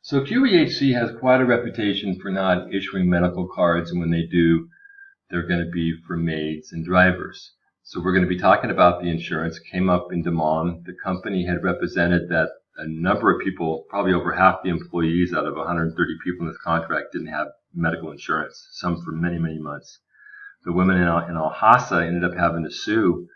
So QEHC has quite a reputation for not issuing medical cards, and when they do, they're going to be for maids and drivers. So we're going to be talking about the insurance. It came up in Damon. The company had represented that a number of people, probably over half the employees out of 130 people in this contract, didn't have medical insurance, some for many, many months. The women in Alhassa ended up having to sue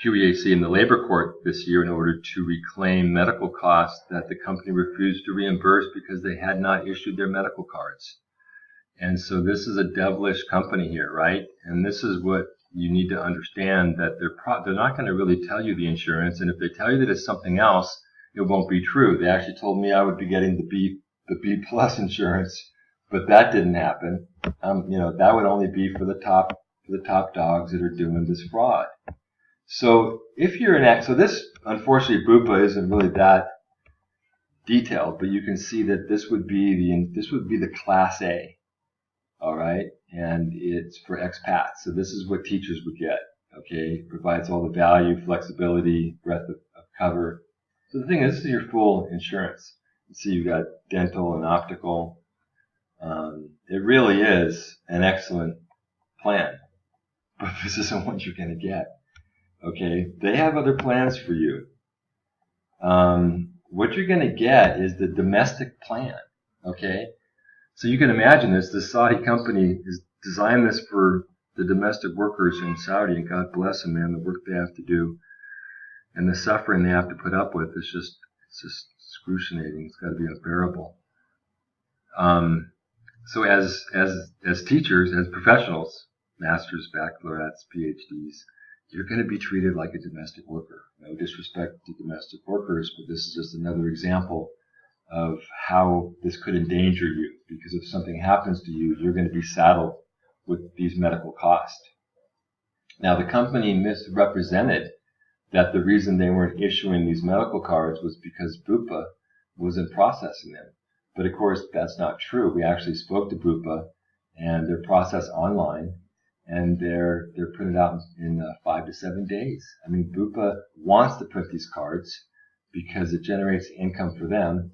QEHC in the labor court this year in order to reclaim medical costs that the company refused to reimburse because they had not issued their medical cards. And so this is a devilish company here, right? And this is what you need to understand, that they're not going to really tell you the insurance, and if they tell you that it's something else, it won't be true. They actually told me I would be getting the B plus insurance, but that didn't happen. That would only be for the top dogs that are doing this fraud. So if you're so this, unfortunately, Bupa isn't really that detailed, but you can see that this would be the Class A, all right, and it's for expats. So this is what teachers would get. Okay, it provides all the value, flexibility, breadth of cover. So the thing is, this is your full insurance. You see, you've got dental and optical. It really is an excellent plan, but this isn't what you're going to get. Okay, they have other plans for you. What you're going to get is the domestic plan. Okay, so you can imagine this. The Saudi company has designed this for the domestic workers in Saudi, and God bless them, man, the work they have to do and the suffering they have to put up with is just excruciating. It's got to be unbearable. So as teachers, as professionals, masters, baccalaureates, PhDs, you're going to be treated like a domestic worker. No disrespect to domestic workers, but this is just another example of how this could endanger you, because if something happens to you, you're going to be saddled with these medical costs. Now, the company misrepresented that the reason they weren't issuing these medical cards was because Bupa wasn't processing them. But of course, that's not true. We actually spoke to Bupa, and they're processed online, and they're printed out in 5 to 7 days. I mean, Bupa wants to print these cards because it generates income for them,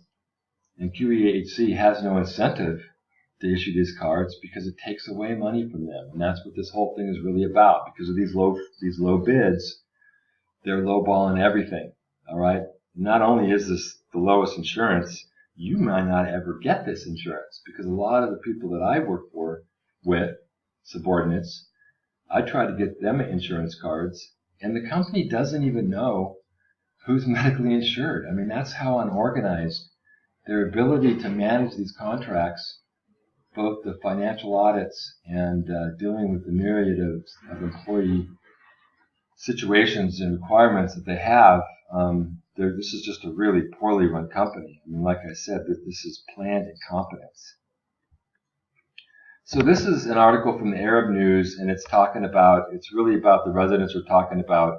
and QEHC has no incentive to issue these cards because it takes away money from them. And that's what this whole thing is really about. Because of these low bids, they're lowballing everything. All right. Not only is this the lowest insurance, you might not ever get this insurance, because a lot of the people that I work with subordinates, I try to get them insurance cards, and the company doesn't even know who's medically insured. I mean, that's how unorganized. Their ability to manage these contracts, both the financial audits and dealing with the myriad of employee situations and requirements that they have, this is just a really poorly run company. I mean, like I said, this is planned incompetence. So this is an article from the Arab News, and it's really about the residents are talking about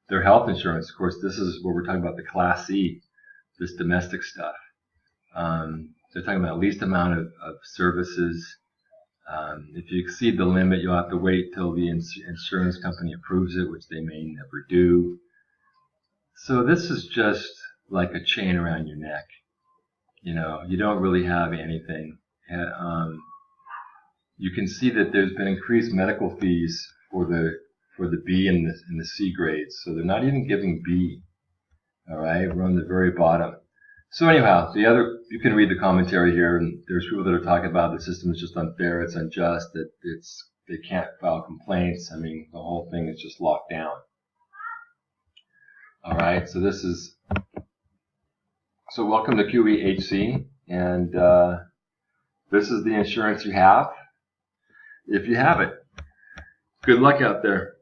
their health insurance. Of course, this is where we're talking about the Class C, this domestic stuff. They're talking about least amount of services. If you exceed the limit, you'll have to wait till the insurance company approves it, which they may never do. So this is just like a chain around your neck. You don't really have anything. You can see that there's been increased medical fees for the B and the C grades. So they're not even giving B. All right, we're on the very bottom. So anyhow, you can read the commentary here, and there's people that are talking about the system is just unfair, it's unjust, that they can't file complaints. I mean, the whole thing is just locked down. All right, so welcome to QEHC, and this is the insurance you have, if you have it. Good luck out there.